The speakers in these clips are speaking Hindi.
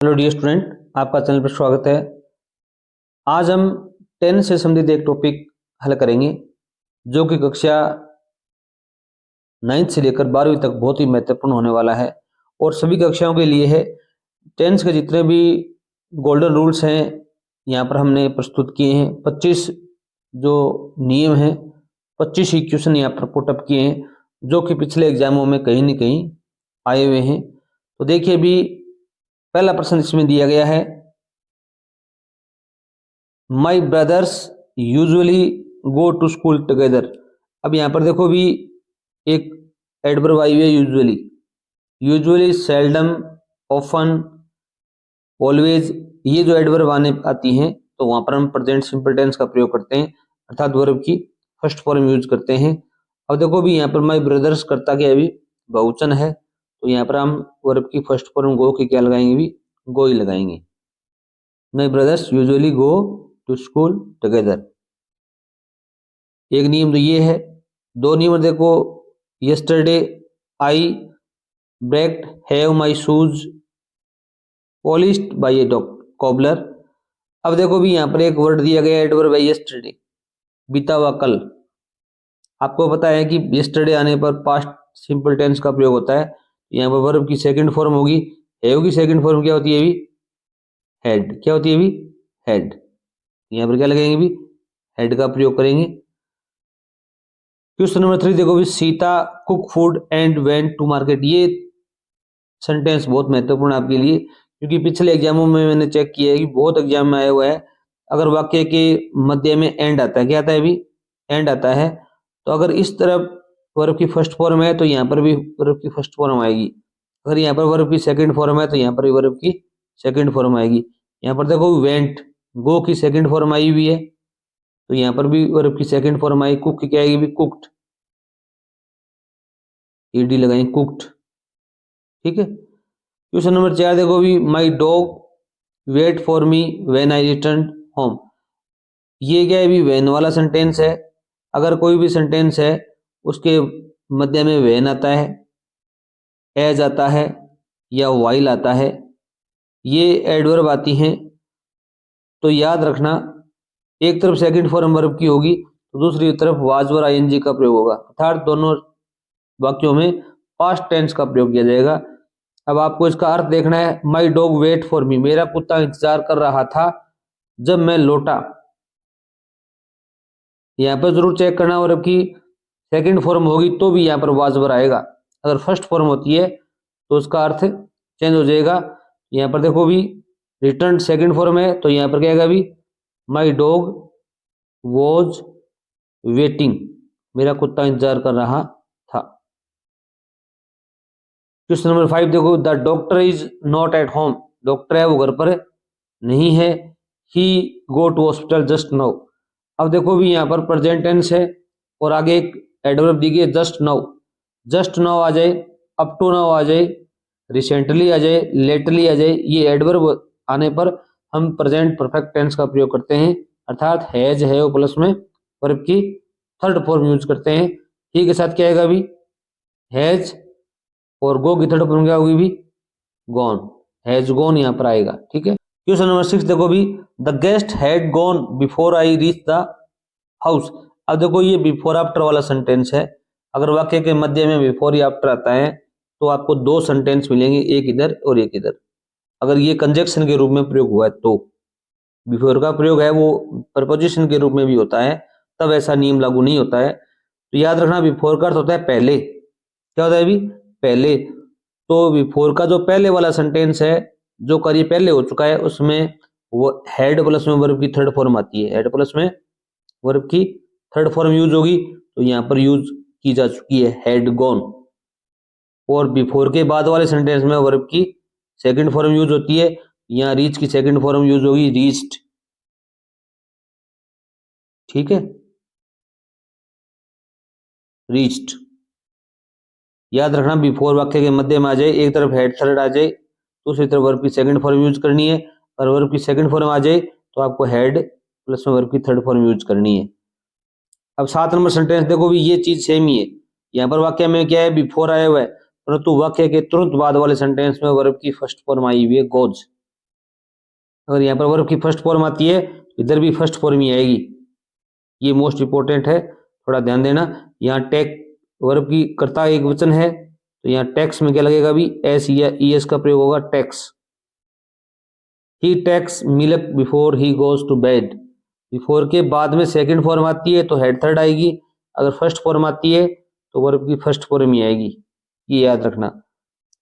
हेलो डियर स्टूडेंट, आपका चैनल पर स्वागत है। आज हम 10 से संबंधित एक टॉपिक हल करेंगे जो कि कक्षा 9 से लेकर 12वीं तक बहुत ही महत्वपूर्ण होने वाला है और सभी कक्षाओं के लिए है। 10 के जितने भी गोल्डन रूल्स हैं यहाँ पर हमने प्रस्तुत किए हैं। 25 जो नियम हैं, 25 ही क्वेश्चन यहाँ पर पुटअप किए हैं जो कि पिछले एग्जामों में कहीं न कहीं आए हुए हैं। तो देखिए, अभी पहला प्रश्न इसमें दिया गया है, my brothers usually go to school together. अब यहाँ पर देखो भी एक एडवर्ब आई हुई है usually. Usually, seldom, often, always, ये जो एडवर्ब आती हैं तो वहां पर हम प्रेजेंट सिंपल टेंस का प्रयोग करते हैं, अर्थात वर्ब की फर्स्ट फॉर्म यूज करते हैं। अब देखो भी यहाँ पर माई ब्रदर्स करता क्या, अभी बहुवचन है तो यहाँ पर हम वर्ब की फर्स्ट फॉर्म गो की क्या लगाएंगे, भी गो ही लगाएंगे। My brothers usually go to school together. एक नियम तो ये है। दो नियम देखो, yesterday I breaked have my shoes polished by a cobbler. अब देखो भी यहाँ पर एक वर्ड दिया गया एडवर्ब है यस्टरडे, बीता हुआ कल। आपको पता है कि यस्टरडे आने पर पास्ट सिंपल टेंस का प्रयोग होता है। यहाँ पर वर्ब की सेकंड फॉर्म होगी। हैव की सेकंड फॉर्म क्या होती है, भी हेड। क्या होती है, भी हेड। यहाँ पर क्या लगेंगे, भी हेड का प्रयोग करेंगे। क्वेश्चन नंबर 3 देखो भी, Sita cook food and went to market. ये सेंटेंस बहुत महत्वपूर्ण आपके लिए, क्योंकि पिछले एग्जामों में मैंने चेक किया है कि बहुत एग्जाम में आया हुआ है। अगर वाक्य के मध्य में एंड आता है, क्या आता है, भी एंड आता है, तो अगर इस तरफ वर्ब की फर्स्ट फॉर्म है तो यहाँ पर भी वर्ब की फर्स्ट फॉर्म आएगी। अगर यहाँ पर वर्ब की सेकंड फॉर्म है तो यहाँ पर भी वर्ब की सेकंड फॉर्म आएगी। यहाँ पर देखो वेंट, गो की सेकंड फॉर्म आई हुई है तो यहाँ पर भी वर्ब की सेकंड फॉर्म आई। कुक की क्या आएगी, भी कुक्ड, ईडी लगाएंगे, कुक्ड। ठीक है। क्वेश्चन नंबर 4 देखो भी, my dog wait for me when I return home. ये क्या है, भी व्हेन वाला सेंटेंस है। अगर कोई भी सेंटेंस है उसके मध्य में व्हेन आता है, एज आता है या वाइल आता है, ये एडवर्ब आती हैं, तो याद रखना एक तरफ सेकंड फॉर्म वर्ब की होगी तो दूसरी तरफ वाज और आईएनजी का प्रयोग होगा, अर्थात दोनों वाक्यों में पास्ट टेंस का प्रयोग किया जाएगा। अब आपको इसका अर्थ देखना है। My dog wait for me, मेरा कुत्ता इंतजार कर रहा था जब मैं लौटा। यहाँ पर जरूर चेक करना, और अब की सेकंड फॉर्म होगी तो भी यहाँ पर वाजवर आएगा। अगर फर्स्ट फॉर्म होती है तो उसका अर्थ चेंज हो जाएगा। यहाँ पर देखो भी रिटर्न सेकंड फॉर्म है तो यहाँ पर क्या आएगा, भी माई डॉग वॉज वेटिंग, मेरा कुत्ता इंतजार कर रहा था। क्वेश्चन नंबर 5 देखो, the doctor is not at home. Doctor है वो घर पर नहीं है। He go to hospital just now. अब देखो भी यहाँ पर प्रेजेंट टेंस है और आगे एक एडवर्ब दी गई जस्ट नाउ। जस्ट नाउ आ जाए, अप टू नाउ आ जाए, रिसेंटली आ जाए, लेटली आ जाए, ये एडवर्ब आने पर हम प्रेजेंट परफेक्ट टेंस का प्रयोग करते हैं, अर्थात हैज है प्लस में वर्ब की थर्ड फॉर्म यूज करते हैं। ही के साथ क्या आएगा, भी हैज, और गो की थर्ड फॉर्म क्या होगी, भी गॉन, हैज गॉन यहाँ पर आएगा। ठीक है। क्वेश्चन नंबर 6 देखो भी, the guest had gone before I reach the house. अब देखो ये बिफोर आफ्टर वाला सेंटेंस है। अगर वाक्य के मध्य में बिफोर या आफ्टर आता है तो आपको दो सेंटेंस मिलेंगे, एक इधर और एक इधर। अगर ये कंजक्शन के रूप में प्रयोग हुआ है तो बिफोर का प्रयोग है वो प्रपोजिशन के रूप में भी होता है, तब ऐसा नियम लागू नहीं होता है। तो याद रखना, बिफोर का अर्थ होता है पहले। क्या होता है, भी पहले। तो बिफोर का जो पहले वाला सेंटेंस है, जो कार्य पहले हो चुका है, उसमें वो हेड प्लस में वर्ब की थर्ड फॉर्म आती है। हेड प्लस में वर्ब की थर्ड फॉर्म यूज होगी तो यहाँ पर यूज की जा चुकी है हैड गॉन। और बिफोर के बाद वाले सेंटेंस में वर्ब की सेकंड फॉर्म यूज होती है, यहाँ रीच की सेकंड फॉर्म यूज होगी रीच्ड। ठीक है, रीच्ड। याद रखना, बिफोर वाक्य के मध्य में आ जाए, एक तरफ हेड थर्ड आ जाए, दूसरी तरफ वर्ब की सेकंड फॉर्म यूज करनी है। और वर्ब की सेकंड फॉर्म आ जाए तो आपको हेड प्लस में वर्ब की थर्ड फॉर्म यूज करनी है। अब 7 नंबर सेंटेंस देखो भी, ये चीज सेम ही है। यहाँ पर वाक्य में क्या है, बिफोर आया हुआ है, परंतु वाक्य के तुरंत बाद वाले सेंटेंस में वर्ब की फर्स्ट फॉर्म आई हुई है गोज। अगर यहाँ पर वर्ब की फर्स्ट फॉर्म आती है तो इधर भी फर्स्ट फॉर्म ही आएगी। ये मोस्ट इंपॉर्टेंट है, थोड़ा ध्यान देना। यहाँ टेक वर्ब की कर्ता एक वचन है तो यहाँ टैक्स में क्या लगेगा भी, एस या ईएस का प्रयोग होगा, takes. He takes milk before he goes to bed. Before के बाद में सेकंड फॉर्म आती है तो हेड थर्ड आएगी, अगर फर्स्ट फॉर्म आती है तो वर्ब की फर्स्ट फॉर्म ही आएगी, ये याद रखना।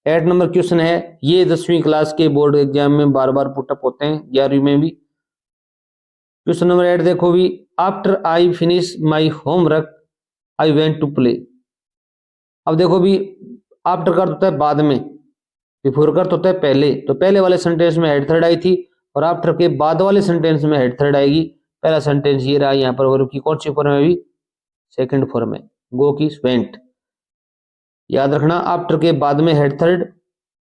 8 नंबर क्वेश्चन है, ये 10वीं क्लास के बोर्ड एग्जाम में बार बार पुटअप होते हैं, 11वीं में भी। क्वेश्चन नंबर 8 देखो भी, after I finish my homework I went to play. अब देखो भी, आफ्टर का होता है बाद में, बिफोर का होता है पहले, तो पहले वाले सेंटेंस में हेड थर्ड आई थी और आफ्टर के बाद वाले सेंटेंस में हेड थर्ड आएगी। पहला सेंटेंस ये रहा, यहाँ पर वर्ब की कौन सी फॉर्म है भी, सेकंड फॉर्म है, गो की वेंट। याद रखना, आफ्टर के बाद में हेड थर्ड,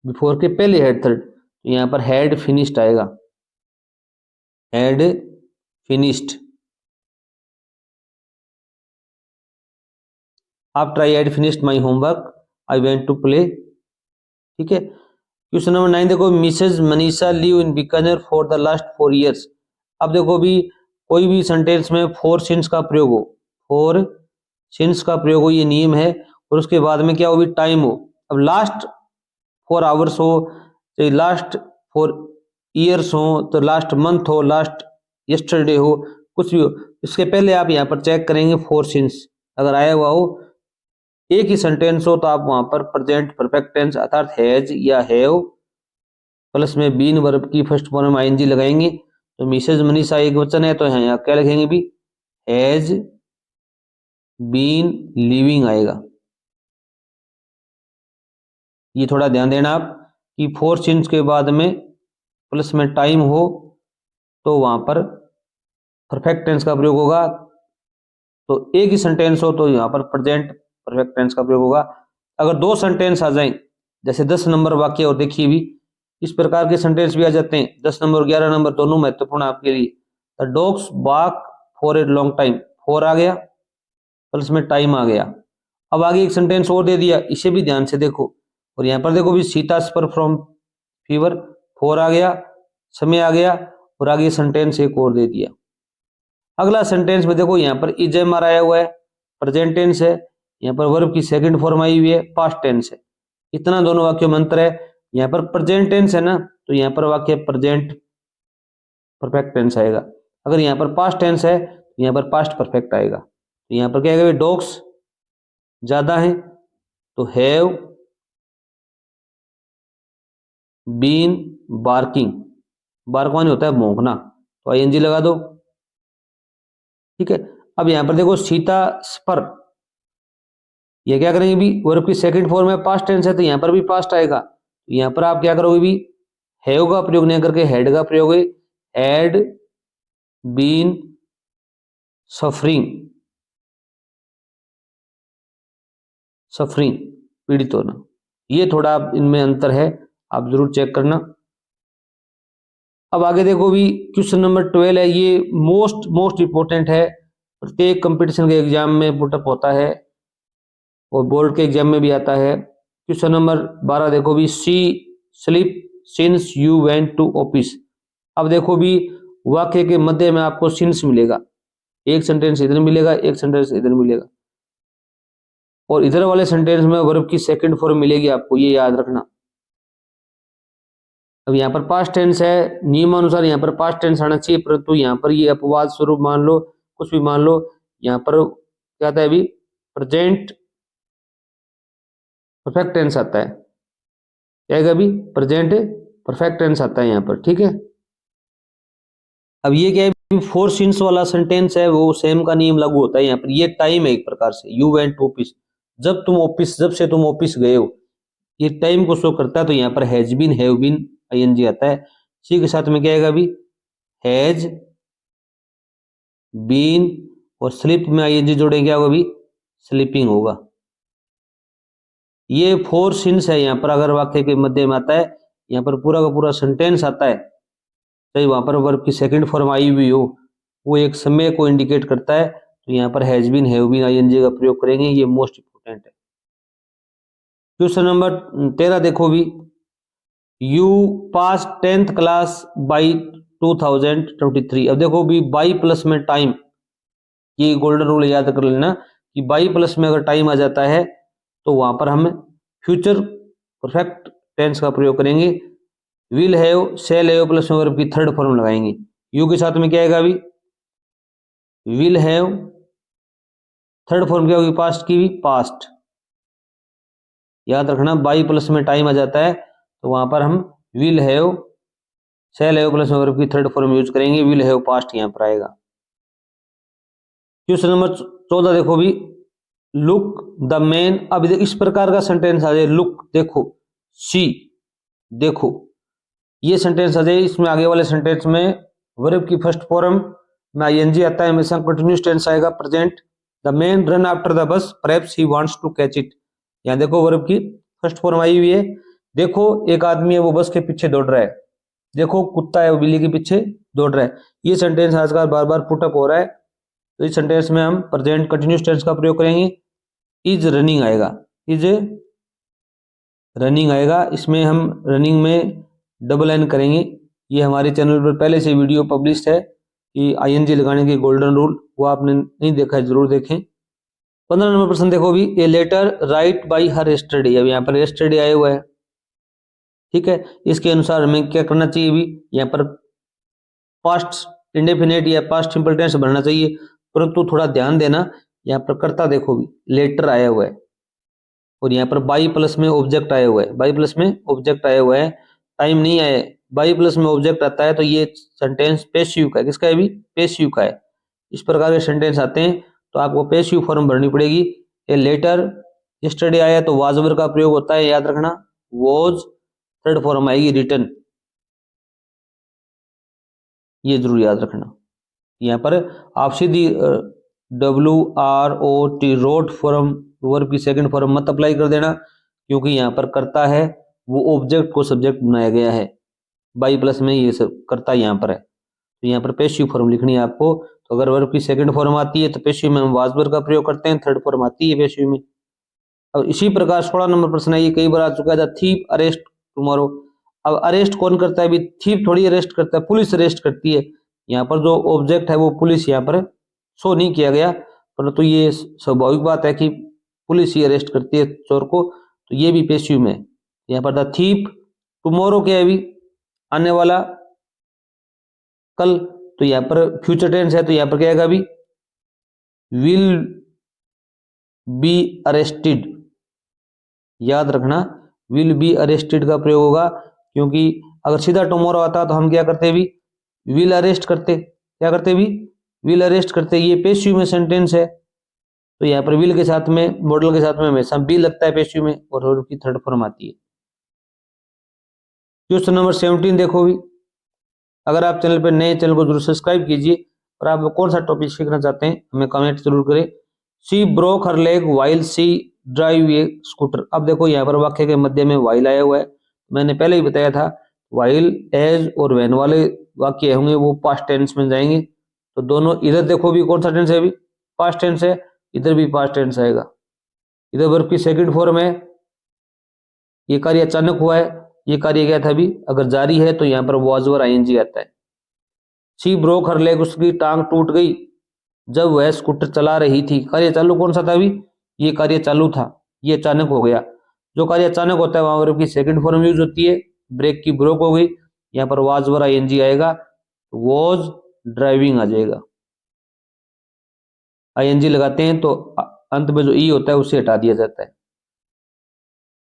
बिफोर के पहले हेड थर्ड, तो यहाँ पर हैड फिनिश्ड आएगा, had finished. After I had finished my homework I went to play. ठीक है। क्वेश्चन नंबर 9 देखो, Mrs Manisha live in Bikaner for the last 4 years. अब देखो भी, कोई भी सेंटेंस में फोर सिंस का प्रयोग हो, फोर सिंस का प्रयोग हो, ये नियम है, और उसके बाद में क्या हो भी, टाइम हो। अब लास्ट 4 आवर्स हो, चाहे लास्ट 4 ईयर्स हो, तो लास्ट मंथ हो, लास्ट यस्टरडे हो, कुछ भी हो, इसके पहले आप यहाँ पर चेक करेंगे फोर सिंस अगर आया हुआ हो, एक ही सेंटेंस हो तो आप वहां पर प्रेजेंट परफेक्ट टेंस अर्थात हैज या हैव प्लस में बीन वर्ब की फर्स्ट फॉर्म आईएनजी लगाएंगे। तो मिसेज मनीषा एक वचन है तो यहाँ क्या लिखेंगे भी, हैज बीन लिविंग आएगा। ये थोड़ा ध्यान देना आप कि फोर सिंस के बाद में प्लस में टाइम हो तो वहां पर परफेक्ट टेंस का प्रयोग होगा, तो एक ही सेंटेंस हो तो यहाँ पर प्रेजेंट परफेक्ट टेंस का प्रयोग होगा। अगर दो सेंटेंस आ जाएं, जैसे 10 नंबर वाक्य और देखिए भी, इस प्रकार के सेंटेंस भी आ जाते हैं। 10 नंबर और 11 नंबर दोनों महत्वपूर्ण आपके लिए। The dogs bark for a long time, for आ गया प्लस में टाइम आ गया। अब आगे एक सेंटेंस और दे दिया, इसे भी ध्यान से देखो, और यहाँ पर देखो भी, Sita suffer from fever, for आ गया, समय आ गया, और आगे सेंटेंस एक और दे दिया। अगला सेंटेंस में देखो, यहाँ पर इज एम आर आया हुआ है, प्रेजेंट टेंस है, यहाँ पर वर्ब की सेकंड फॉर्म आई हुई है, पास्ट टेंस है। इतना दोनों वाक्य में अंतर है। यहाँ पर प्रेजेंट टेंस है ना, तो यहाँ पर वाक्य प्रेजेंट परफेक्ट टेंस आएगा। अगर यहाँ पर पास्ट टेंस है तो यहाँ पर पास्ट परफेक्ट आएगा। तो यहाँ पर क्या आएगा, डॉग्स ज्यादा है तो हैव बीन बार्किंग, बार्क माने होता है भौंकना, तो आईएनजी लगा दो। ठीक है। अब यहाँ पर देखो, सीता स्पर, ये क्या करेंगे भी, वर्ब की सेकंड फॉर्म में पास्ट टेंस है तो यहाँ पर भी पास्ट आएगा। तो यहाँ पर आप क्या करोगे भी, हैव का प्रयोग नहीं करके हैड का प्रयोग है, हैड बीन सफरिंग, सफरिंग पीड़ित होना। ये थोड़ा इनमें अंतर है, आप जरूर चेक करना। अब आगे देखो भी, क्वेश्चन नंबर 12 है, ये मोस्ट इंपोर्टेंट है, प्रत्येक कंपटीशन के एग्जाम में पुटअप होता है और बोर्ड के एग्जाम में भी आता है। क्वेश्चन नंबर 12 देखो भी, she sleep since you went to office. अब देखो भी, वाक्य के मध्य में आपको सिंस मिलेगा, एक सेंटेंस इधर मिलेगा, एक सेंटेंस इधर मिलेगा, और इधर वाले सेंटेंस में वर्ब की सेकंड फॉर्म मिलेगी आपको, ये याद रखना। अब यहाँ पर पास्ट टेंस है, नियमानुसार यहाँ पर पास्ट टेंस आना चाहिए, परंतु यहाँ पर ये अपवाद स्वरूप मान लो, कुछ भी मान लो, यहाँ पर क्या आता है अभी, प्रेजेंट परफेक्ट टेंस आता है, क्या है अभी, प्रेजेंट परफेक्ट टेंस आता है यहाँ पर। ठीक है। अब ये क्या है, फोर सिंस वाला सेंटेंस है, वो सेम का नियम लागू होता है यहाँ पर। ये टाइम है एक प्रकार से, यू वेंट टू ऑफिस, जब से तुम ऑफिस गए हो, ये टाइम को शो करता है। तो यहाँ पर has been have been ING आता है। सी के साथ में क्या आएगा अभी, हैज बीन, और स्लिप में आईएनजी जोड़ेंगे, क्या होगा अभी, स्लीपिंग होगा। ये फोर सिंस है यहाँ पर, अगर वाक्य के मध्य में आता है, यहाँ पर पूरा का पूरा सेंटेंस आता है, चाहे वहां पर वर्ब की सेकंड फॉर्म आई हुई हो, वो एक समय को इंडिकेट करता है, तो यहाँ पर has been have been ING का प्रयोग करेंगे, ये मोस्ट इंपोर्टेंट है। क्वेश्चन नंबर 13 देखो भी, you pass 10th class by 2023। अब देखो भी बाई प्लस में टाइम, ये गोल्डन रूल याद कर लेना कि बाई प्लस में अगर टाइम आ जाता है तो वहां पर हम फ्यूचर परफेक्ट टेंस का प्रयोग करेंगे। Will have, shall have plus में वर्ब की थर्ड फॉर्म लगाएंगे। यू के साथ में क्या आएगा अभी, विल हैव, थर्ड फॉर्म क्या होगी, पास्ट की भी पास्ट। याद रखना बाई प्लस में टाइम आ जाता है तो वहां पर हम will have, shall have plus में वर्ब की थर्ड फॉर्म यूज करेंगे। विल हैव पास्ट यहां पर आएगा। क्वेश्चन नंबर 14 देखो भी, लुक द मैन। अब इस प्रकार का सेंटेंस आ जाए, लुक देखो, सी देखो, ये सेंटेंस आ जाए, इसमें आगे वाले सेंटेंस में वर्ब की फर्स्ट फॉर्म में आईएनजी आता है, हमेशा कंटिन्यूअस टेंस आएगा present. The man run after the bus perhaps he wants to catch it. यहां देखो वर्ब की फर्स्ट फॉर्म आई हुई है। देखो एक आदमी है वो बस के पीछे दौड़ रहा है, देखो कुत्ता है वो बिल्ली के पीछे दौड़ रहा है। ये सेंटेंस आजकल बार बार पुटअप हो रहा है, तो इस सेंटेंस में हम प्रेजेंट कंटिन्यूअस टेंस का प्रयोग करेंगे। इज रनिंग आएगा, इज रनिंग आएगा, इसमें हम रनिंग में डबल एन करेंगे। ये हमारे चैनल पर पहले से वीडियो पब्लिश है कि आईएनजी लगाने के गोल्डन रूल, वो आपने नहीं देखा है जरूर देखें। 15 नंबर प्रश्न देखो भी, a letter write by her yesterday. अब यहाँ पर यस्टरडे आया हुआ है, ठीक है, इसके अनुसार हमें क्या करना चाहिए भी, यहाँ पर पास्ट इंडेफिनेट या पास्ट सिंपल टेंस भरना चाहिए, परंतु थोड़ा ध्यान देना, यहाँ पर कर्ता देखो भी लेटर आया हुआ है और यहाँ पर बाई प्लस में ऑब्जेक्ट आया हुआ है, बाई प्लस में ऑब्जेक्ट आया हुआ है, टाइम नहीं आया है। बाई प्लस में ऑब्जेक्ट आता है तो ये सेंटेंस पेसिव का है, किसका है भी, पेसिव का है। इस प्रकार के सेंटेंस आते हैं तो आपको पेसिव फॉर्म भरनी पड़ेगी। ये लेटर यस्टरडे आया तो वाज वर्ब का प्रयोग होता है, याद रखना, वॉज थर्ड फॉर्म आएगी रिटन, ये जरूर याद रखना। यहाँ पर आप सीधी WROT रोट फॉर्म वर्ब की सेकंड फॉर्म मत अप्लाई कर देना, क्योंकि यहाँ पर करता है वो ऑब्जेक्ट को सब्जेक्ट बनाया गया है, बाई प्लस में ये सब करता यहाँ पर है, तो यहाँ पर पेसिव फॉर्म लिखनी है आपको। तो अगर वर्ब की सेकंड फॉर्म आती है तो पेसिव में हम वाज वर्ब का प्रयोग करते हैं, थर्ड फॉर्म आती है पेसिव में। अब इसी प्रकार 16 नंबर प्रश्न है, ये कई बार आ चुका है, थीप अरेस्ट टुमारो। अब अरेस्ट कौन करता है, अभी थीप थोड़ी अरेस्ट करता है, पुलिस अरेस्ट करती है। यहाँ पर जो ऑब्जेक्ट है वो पुलिस यहाँ पर शो नहीं किया गया, परंतु ये स्वाभाविक बात है कि पुलिस ही अरेस्ट करती है चोर को, तो ये भी पेसिव में। यहाँ पर द थीप टुमारो क्या है, अभी आने वाला कल, तो यहाँ पर फ्यूचर टेंस है तो यहाँ पर क्या आएगा, अभी विल बी अरेस्टेड। याद रखना विल बी अरेस्टेड का प्रयोग होगा, क्योंकि अगर सीधा टुमारो आता तो हम क्या करते भी, विल अरेस्ट करते, क्या करते भी, विल अरेस्ट करते। ये पेसिव में सेंटेंस है तो यहाँ पर विल के साथ में, मॉडल के साथ में हमेशा बी लगता है पेसिव में, और वर्ब की थर्ड फॉर्म आती है। क्वेश्चन नंबर 17 देखो भी, अगर आप चैनल पर नए, चैनल को जरूर सब्सक्राइब कीजिए, और आप कौन सा टॉपिक सीखना चाहते हैं हमें कमेंट जरूर करें। She broke her leg while she drive a scooter. अब देखो यहाँ पर वाक्य के मध्य में वाइल आया हुआ है, मैंने पहले ही बताया था वाइल एज और व्हेन वाले वाक्य होंगे वो पास्ट टेंस में जाएंगे, तो दोनों, इधर देखो भी कौन सा टेंस है, अभी पास्ट टेंस है, इधर भी पास्ट टेंस आएगा। इधर वर्ब की सेकंड फॉर्म है, ये कार्य अचानक हुआ है, ये कार्य क्या था अभी, अगर जारी है तो यहाँ पर वाज और आईएनजी आता है। सी ब्रोक हर लेग, उसकी टांग टूट गई जब वह स्कूटर चला रही थी। कार्य चालू कौन सा था अभी, ये कार्य चालू था, ये अचानक हो गया। जो कार्य अचानक होता है वहां वर्ब की सेकंड फॉर्म यूज होती है, ब्रेक की ब्रोक हो गई, यहाँ पर वाज वर आईएनजी आएगा, वॉज ड्राइविंग आ जाएगा। आईएनजी लगाते हैं तो अंत में जो ई होता है उसे हटा दिया जाता है।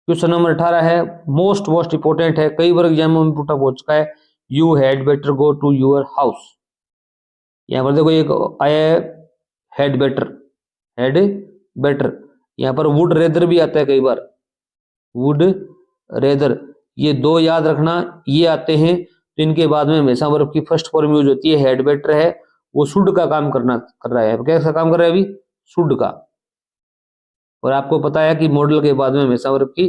क्वेश्चन नंबर 18 है, मोस्ट इंपोर्टेंट है, कई बार एग्जाम में पुटअप हो चुका है, you had better go to your house. यहाँ पर देखो एक आया है हैड बेटर, यहाँ पर वुड रेदर भी आता है कई बार, वुड रेदर, ये दो याद रखना, ये आते हैं तो इनके बाद में हमेशा वर्ब की फर्स्ट फॉर्म यूज होती है। हैड बेटर है वो शुड का काम कर रहा है, कैसा काम कर रहा है अभी, शुड का। और आपको पता है कि मॉडल के बाद में हमेशा वर्ब की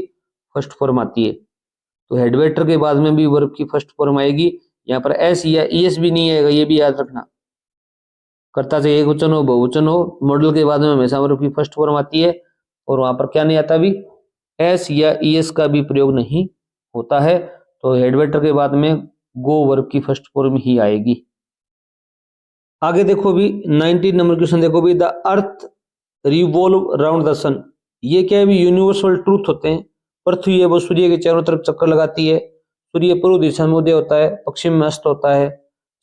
फर्स्ट फॉर्म आती है, तो हेड बेटर के बाद में भी वर्ब की फर्स्ट फॉर्म आएगी। यहाँ पर एस या ईएस भी नहीं आएगा, ये भी याद रखना, कर्ता से एक वचन हो बहुवचन हो, मॉडल के बाद में हमेशा वर्ब की फर्स्ट फॉर्म आती है, और वहां पर क्या नहीं आता भी, एस या ईएस का भी प्रयोग नहीं होता है। तो हेड वेटर के बाद में गो वर्ब की फर्स्ट फॉर्म ही आएगी। आगे देखो भी 19 नंबर क्वेश्चन देखो भी, the earth revolve around the sun. ये क्या है भी यूनिवर्सल ट्रूथ होते हैं। पृथ्वी है वो सूर्य के चारों तरफ चक्कर लगाती है। सूर्य पूर्व दिशा में उदय होता है, पश्चिम में अस्त होता है।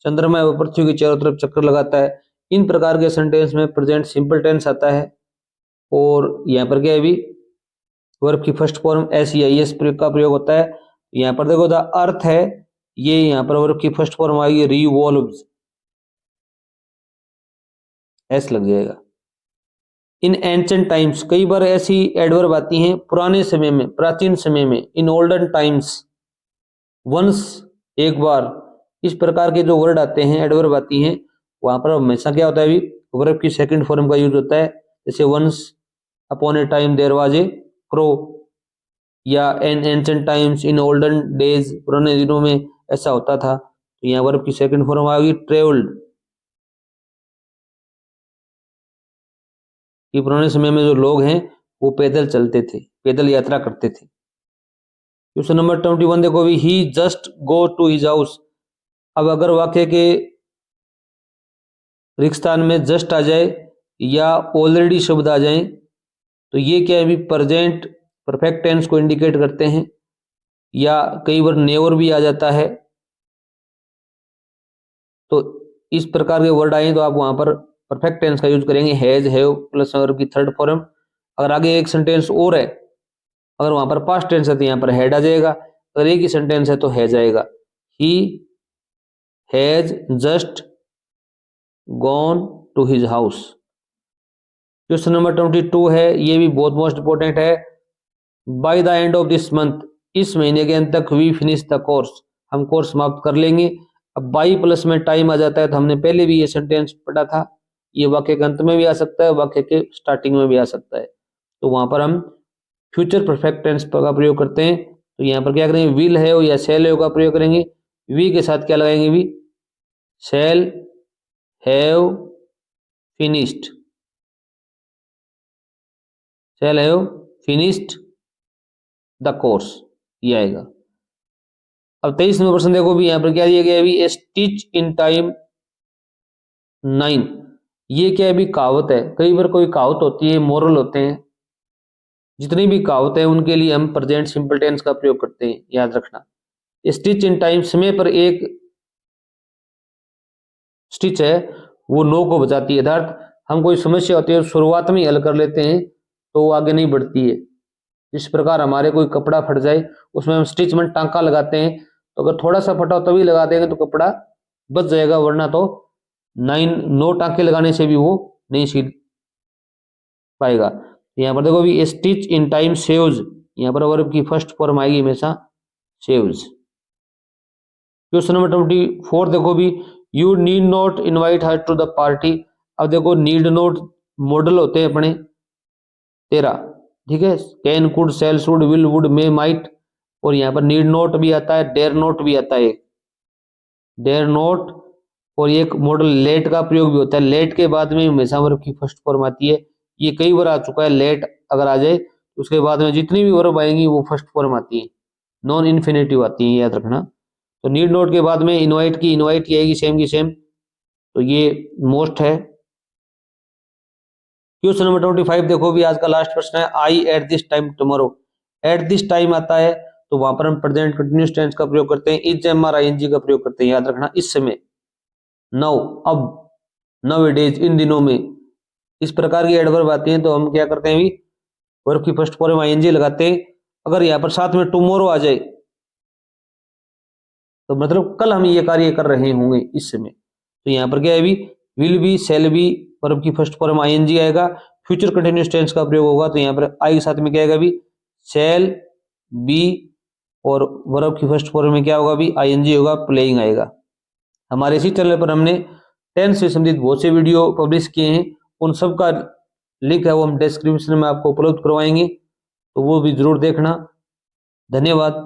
चंद्रमा है वो पृथ्वी के चारों तरफ चक्कर लगाता है। इन प्रकार के सेंटेंस में प्रेजेंट सिंपल टेंस आता है। और यहाँ पर क्या है भी वर्ब की फर्स्ट फॉर्म एस या एस का प्रयोग होता है। यहाँ पर देखो द अर्थ है, ये यहाँ पर वर्ब की फर्स्ट फॉर्म आएगी रिवॉल्व्स, एस लग जाएगा। इन एंशिएंट टाइम्स, कई बार ऐसी एडवर्ब आती हैं पुराने समय में, प्राचीन समय में। इन ओल्डन टाइम्स, वंस, एक बार। इस प्रकार के जो वर्ड आते हैं, एडवर्ब आती हैं, वहां पर हमेशा क्या होता है भी वर्ब की सेकंड फॉर्म का यूज होता है। जैसे once upon a time there was a crow, या in ancient times, in olden days, पुराने दिनों में ऐसा होता था। तो यहाँ वर्ब की सेकंड फॉर्म आ गई ट्रेवल्ड, कि पुराने समय में जो लोग हैं वो पैदल चलते थे, पैदल यात्रा करते थे। क्वेश्चन नंबर 21 देखो भी, he just go to his house. अब अगर वाक्य के रिक्त स्थान में जस्ट आ जाए या ऑलरेडी शब्द आ जाए तो ये क्या है भी प्रेजेंट परफेक्ट टेंस को इंडिकेट करते हैं, या कई बार नेवर भी आ जाता है। तो इस प्रकार के वर्ड आए तो आप वहां पर परफेक्ट टेंस का यूज करेंगे, हैज, हैव प्लस वर्ब की थर्ड फॉर्म। अगर आगे एक सेंटेंस और है, अगर वहां पर पास्ट टेंस है तो यहाँ पर हैड आ जाएगा। अगर एक ही सेंटेंस है तो हैज आएगा। He has just gone to his house. Question number 22 है, ये भी बहुत मोस्ट इंपोर्टेंट है। By the end of this month, इस महीने के अंत तक वी फिनिश द कोर्स, हम कोर्स समाप्त कर लेंगे। अब बाई प्लस में टाइम आ जाता है, तो हमने पहले भी ये सेंटेंस पढ़ा था। ये वाक्य के अंत में भी आ सकता है, वाक्य के स्टार्टिंग में भी आ सकता है। तो वहां पर हम फ्यूचर परफेक्ट टेंस का प्रयोग करते हैं। तो यहाँ पर क्या करेंगे, विल है या सेल है का प्रयोग करेंगे। वी के साथ क्या लगाएंगे भी, shall have finished, shall have finished the course, ये आएगा। अब 23 नंबर प्रश्न देखो भी, यहाँ पर क्या दिया गया है भी, ए स्टिच इन टाइम 9। ये क्या है भी कहावत है। कई बार कोई कहावत होती है, मोरल होते हैं, जितनी भी कहावत है उनके लिए हम प्रेजेंट सिंपल टेंस का प्रयोग करते हैं, याद रखना। स्टिच इन टाइम, समय पर एक स्टिच है वो नो को बचाती है। अर्थात हम कोई समस्या होती है शुरुआत में ही हल कर लेते हैं तो वो आगे नहीं बढ़ती है। जिस प्रकार हमारे कोई कपड़ा फट जाए, उसमें हम स्टिच में टांका लगाते हैं, तो अगर थोड़ा सा फटा हो तभी लगा देंगे तो कपड़ा बच जाएगा, वरना तो 9 टांके लगाने से भी वो नहीं सिल पाएगा। यहाँ पर देखो भी स्टिच इन टाइम सेव्स, यहाँ पर वर्ब की फर्स्ट फॉर्म आएगी हमेशा सेव्स। क्वेश्चन नंबर 24 देखो भी, you need not invite her to the party. अब देखो नीड नॉट मॉडल होते हैं अपने 13, ठीक है। Can, could, shall, should, will, would, may, might. और यहाँ पर नीड नॉट भी आता है, डेयर नॉट भी आता है, डेयर नॉट। और एक मॉडल लेट का प्रयोग भी होता है। लेट के बाद में हमेशा वर्ब की फर्स्ट फॉर्म आती है। ये कई बार आ चुका है। लेट अगर आ जाए उसके बाद में जितनी भी वर्ब आएंगी वो फर्स्ट फॉर्म आती है, नॉन इन्फिनेटिव आती है, याद रखना। तो नीड नॉट के बाद में इनवाइट की आएगी, सेम की सेम। तो ये मोस्ट है। क्वेश्चन नंबर 25 देखो भी, आज का लास्ट प्रश्न है, I at this time tomorrow. At this time आता है तो वहां पर हम प्रेजेंट कंटिन्यूअस टेंस का प्रयोग करते हैं, इज, एम, आर, आईएनजी का प्रयोग करते हैं, याद रखना। इस समय, नाउ, अब, नाउअडेज, इन दिनों में। इस प्रकार की एडवर्ब आती हैं तो हम क्या करते हैं भी वर्ब की फर्स्ट फॉर्म आईएनजी लगाते हैं। अगर यहाँ पर साथ में टुमारो आ जाए तो मतलब कल हम ये कार्य कर रहे होंगे इस समय। तो यहाँ पर क्या है भी, will be, shall be, verb की फर्स्ट फॉर्म आईएनजी आएगा। फ्यूचर कंटिन्यूअस टेंस का प्रयोग होगा तो यहाँ पर आई के साथ में क्या आएगा भी, शैल बी, और वर्ब की फर्स्ट फॉर्म में क्या होगा भी, आईएनजी होगा, प्लेइंग आएगा। हमारे इसी चैनल पर हमने टेंस से संबंधित बहुत से वीडियो पब्लिश किए हैं, उन सब का लिंक है वो हम डिस्क्रिप्शन में आपको उपलब्ध करवाएंगे, तो वो भी जरूर देखना। धन्यवाद।